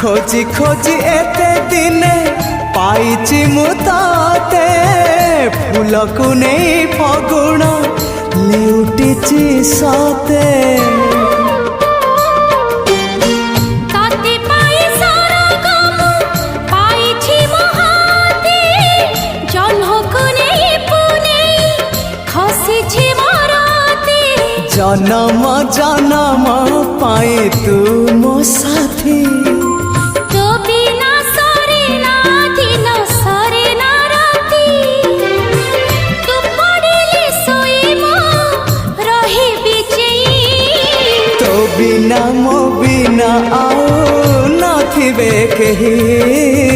खोजी खोजी एते दिने पाइची मुताते फूल को नहीं फगुण लेउटिची साते जन्म जन्म पाए तू मो साथी तो बिना सरे ना दिन सरे ना राती तू पड़िले सोई मो रही बिचेई तो बिना मो बिना आओ नथिबे केही।